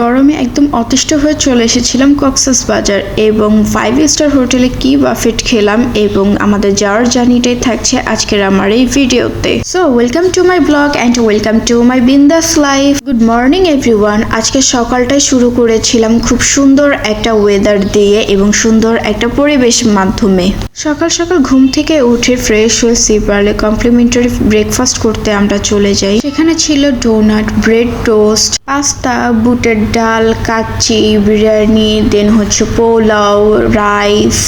গরমে একদম অতিষ্ঠ হয়ে চলে এসেছিলাম কক্সবাজার এবং 5 স্টার হোটেলে কি বাফেট খেলাম এবং আমাদের যাওয়ার জার্নিটাই থাকছে আজকের আমার এই ভিডিওতে। So welcome to my blog and welcome to my বিন্দাস লাইফ। Good morning everyone. আজকে সকালটাই শুরু করেছিলাম খুব সুন্দর একটা ওয়েদার দিয়ে এবং সুন্দর একটা পরিবেশ মাধ্যমে। সকাল সকাল ঘুম থেকে উঠে ফ্রেশ হয়ে সি পার্লে কমপ্লিমেন্টারি ব্রেকফাস্ট করতে আমরা চলে যাই। সেখানে ছিল ডোনাট, ব্রেড টোস্ট, পাস্তা, বুটের ডাল, কাচ্চি, বিরিয়ানি, দেন হচ্ছে পোলাও, রাইস,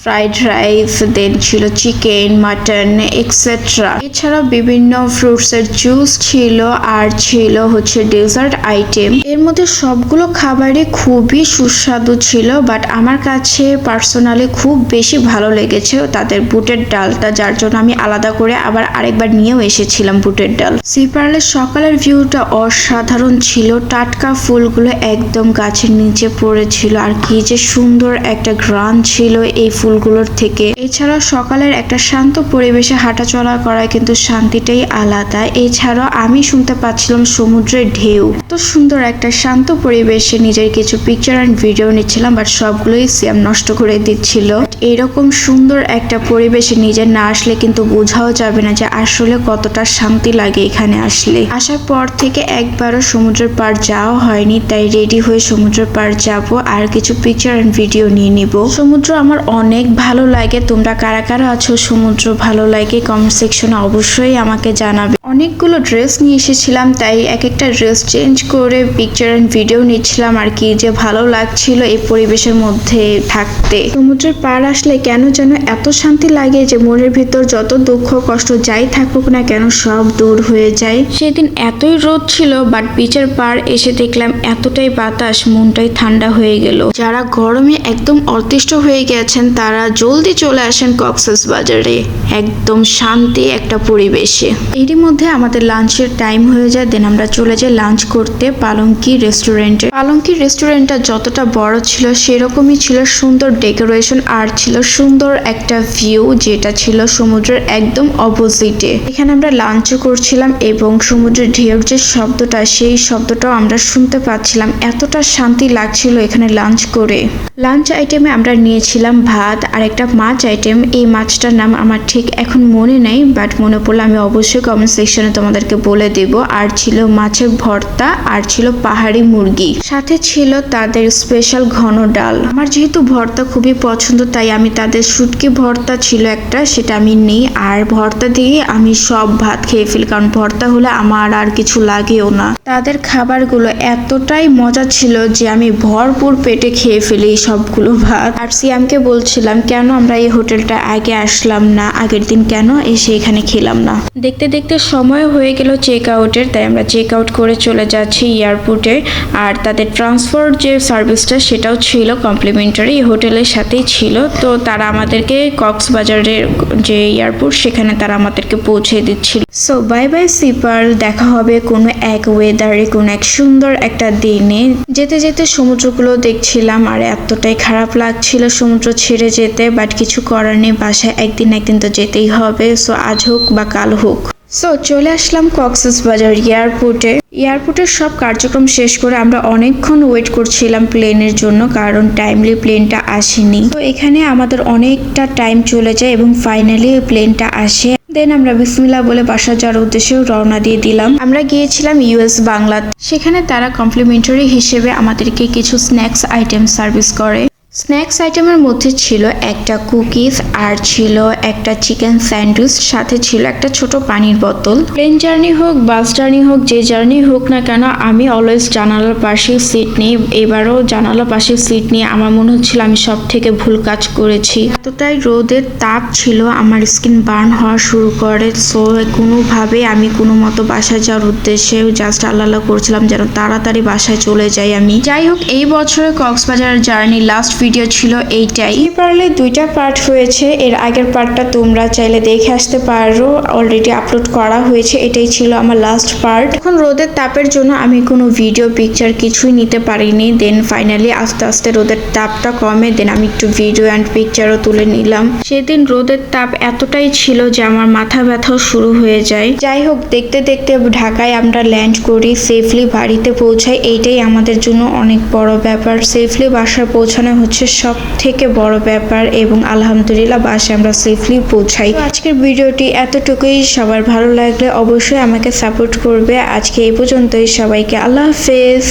ফ্রাইড রাইস, দেন ছিল চিকেন, মাটন এক্সেট্রা। এছাড়াও বিভিন্ন ফ্রুটসের জুস ছিল আর ছিল হচ্ছে ডেজার্ট আইটেম। এর মধ্যে সবগুলো খাবারই খুবই সুস্বাদু ছিল, বাট আমার কাছে পার্সোনালি খুব বেশি ভালো লেগেছে তাদের বুটের ডালটা, যার জন্য আমি আলাদা করে আবার আরেকবার নিয়েও এসেছিলাম বুটের ডাল। সি পার্লের সকালের ভিউটা অসাধারণ ছিল। টাটকা ফুলগুলো একদম গাছের নিচে পড়েছিল আর কি যে সুন্দর একটা ঘ্রাণ ছিল এই ফুলগুলোর থেকে। এছাড়াও সকালের একটা শান্ত পরিবেশে হাঁটাচলা করা কিন্তু শান্তিটাই আলাদা। এছাড়াও আমি শুনতে পাচ্ছিলাম সমুদ্রের ঢেউ। তো সুন্দর একটা শান্ত পরিবেশে নিজের কিছু পিকচার অ্যান্ড ভিডিও নিচ্ছিলাম, বাট সবগুলোই সিয়াম নষ্ট করে দিচ্ছিল। এইরকম সুন্দর একটা পরিবেশে নিজে না আসলে কিন্তু বোঝাও যাবে না যে আসলে কতটা শান্তি লাগে এখানে আসলে। আসার পর থেকে একবারও সমুদ্রের পাড় যাওয়া হয়নি, তাই রেডি হয়ে সমুদ্রের পাড় যাব আর কিছু পিকচার অ্যান্ড ভিডিও নিয়ে নিব। সমুদ্র আমার অনেক ভালো লাগে। তোমরা কারা কারা আছো সমুদ্র ভালো লাগে কমেন্ট সেকশনে অবশ্যই আমাকে জানাবে। অনেকগুলো ড্রেস নিয়ে এসেছিলাম, তাই এক একটা ড্রেস চেঞ্জ করে পিকচার এন্ড ভিডিও নিচ্ছিলাম আর কি যে ভালো লাগছিল এই পরিবেশের মধ্যে থাকতে। সমুদ্রের পাড় আসলে কেন যেন এত শান্তি লাগে যে মনের ভিতর যত দুঃখ কষ্ট যাই থাকুক না কেন সব দূর হয়ে যায়। সেদিন এতই রোদ ছিল, বাট বিচের পাড় এসে দেখলাম এতটাই বাতাস, মনটাই ঠান্ডা হয়ে গেল। যারা গরমে একদম অতিষ্ঠ হয়ে গেছেন তারা জলদি চলে আসেন কক্সবাজারে, একদম শান্তি একটা পরিবেশে। এরই মধ্যে আমাদের লাঞ্চের টাইম হয়ে যায়, দেন আমরা চলে যাই লাঞ্চ করতে পালঙ্কি রেস্টুরেন্টে। পালঙ্কি রেস্টুরেন্টটা যতটা বড় ছিল সেরকমই ছিল সুন্দর ডেকোরেশন আর ছিল সুন্দর একটা ভিউ, যেটা ছিল সমুদ্রের একদম অপোজিটে। এখানে আমরা লাঞ্চও করছিলাম এবং সমুদ্রের ঢেউর যে শব্দটা সেই শব্দটাও আমরা শুনতে পাচ্ছিলাম। এতটা শান্তি লাগছিল এখানে লাঞ্চ করে। লাঞ্চ আইটেমে আমরা নিয়েছিলাম ভাত আর একটা মাছ আইটেম। এই মাছটার নাম আমার ঠিক এখন মনে নেই, বাট মনে পড়লে আমি অবশ্যই কমেন্ট সেকশনে তোমাদেরকে বলে দেব। আর ছিল মাছের ভর্তা আর ছিল পাহাড়ি মুরগি, সাথে ছিল তাদের স্পেশাল ঘন ডাল। আমার যেহেতু ভর্তা খুবই পছন্দ তাই আমি তাদের শুটকি ভর্তা ছিল একটা, সেটা আমি নিই আর ভর্তা দিয়ে আমি সব ভাত খেয়ে ফেলি, কারণ ভর্তা হলে আমার আর কিছু লাগেও না। তাদের খাবারগুলো এতটাই মজা ছিল যে আমি ভরপুর পেটে খেয়ে ফেলি সবগুলো ভাত। আর সিয়ামকে বলছিলাম কেন আমরা এই হোটেলটা আগে আসলাম না, আগের দিন কেন এসে এখানে খেলাম না। দেখতে দেখতে সময় হয়ে গেল চেক আউটের, তাই আমরা চেক আউট করে চলে যাচ্ছি এয়ারপোর্টে। আর তাদের ট্রান্সপোর্ট যে সার্ভিসটা সেটাও ছিল কমপ্লিমেন্টারি, হোটেলের সাথেই ছিল। তো তারা আমাদেরকে কক্সবাজারের যে এয়ারপোর্ট সেখানে তারা আমাদেরকে পৌঁছে দিচ্ছিল। So bye bye Sea Pearl, দেখা হবে কোনো এক ওয়েদারে কোনো এক সুন্দর একটা দিনে। যেতে যেতে সমুদ্রগুলো দেখছিলাম আর এতটাই খারাপ লাগছিল সমুদ্র ছেড়ে যেতে, বাট কিছু করার নেই, বাসায় একদিন তো যেতেই হবে। সো আজ হোক বা কাল হোক। সো চলে আসলাম কক্সবাজার এয়ারপোর্টে। এয়ারপোর্টের সব কার্যক্রম শেষ করে আমরা অনেকক্ষণ ওয়েট করছিলাম প্লেনের জন্য, কারণ টাইমলি প্লেনটা আসেনি। তো এখানে আমাদের অনেকটা টাইম চলে যায় এবং ফাইনালি প্লেনটা আসে। দেন আমরা বিসমিল্লাহ বলে বাসা যাওয়ার উদ্দেশ্যেও রওনা দিয়ে দিলাম। আমরা গিয়েছিলাম ইউএস বাংলা, সেখানে তারা কমপ্লিমেন্টারি হিসেবে আমাদেরকে কিছু স্ন্যাক্স আইটেম সার্ভিস করে। স্ন্যাক্স আইটেমের মধ্যে ছিল একটা কুকিজ আর ছিল একটা চিকেন স্যান্ডউইচ, সাথে ছিল একটা ছোট পানির বোতল। প্লেন জার্নি হোক বাস জার্নি হোক যে জার্নি হোক না কেন আমি অলওয়েজ জানালার পাশে সিট নিই। এবারও জানালার পাশে সিট নিয়ে আমার মনে হচ্ছিল আমি সব থেকে ভুল কাজ করেছি। এতটাই রোদের তাপ ছিল, আমার স্কিন বার্ন হওয়া শুরু করে। সো কোনোভাবে আমি কোনো মতো বাসায় যাওয়ার উদ্দেশ্যে জাস্ট আল্লাহ করছিলাম যেন তাড়াতাড়ি বাসায় চলে যাই আমি। যাই হোক, এই বছরের কক্সবাজার জার্নি লাস্ট ভিডিও ছিল এইটাই। পারলে 2টা পার্ট হয়েছে, এর আগের পার্টটা তোমরা চাইলে দেখে আসতে পারো, অলরেডি আপলোড করা হয়েছে। এটাই ছিল আমার লাস্ট পার্ট। এখন রোদের তাপের জন্য আমি কোনো ভিডিও পিকচার কিছুই নিতে পারিনি। দেন ফাইনালি আস্তে আস্তে রোদের তাপটা কমে, দেন আমি একটু ভিডিও অ্যান্ড পিকচারও তুলে নিলাম। সেদিন রোদের তাপ এতটাই ছিল যে আমার মাথা ব্যথাও শুরু হয়ে যায়। যাই হোক, দেখতে দেখতে ঢাকায় আমরা ল্যান্ড করি, সেফলি বাড়িতে পৌঁছাই। এইটাই আমাদের জন্য অনেক বড় ব্যাপার। সেফলি বাসায় পৌঁছানো হচ্ছে সব থেকে বড় ব্যাপার এবং আলহামদুলিল্লাহ বাসায় আমরা সেফলি পৌঁছাই। আজকের ভিডিওটি এতটুকুই। সবার ভালো লাগলে অবশ্যই আমাকে সাপোর্ট করবে। আজকে এই পর্যন্তই। সবাইকে আল্লাহ হাফেজ।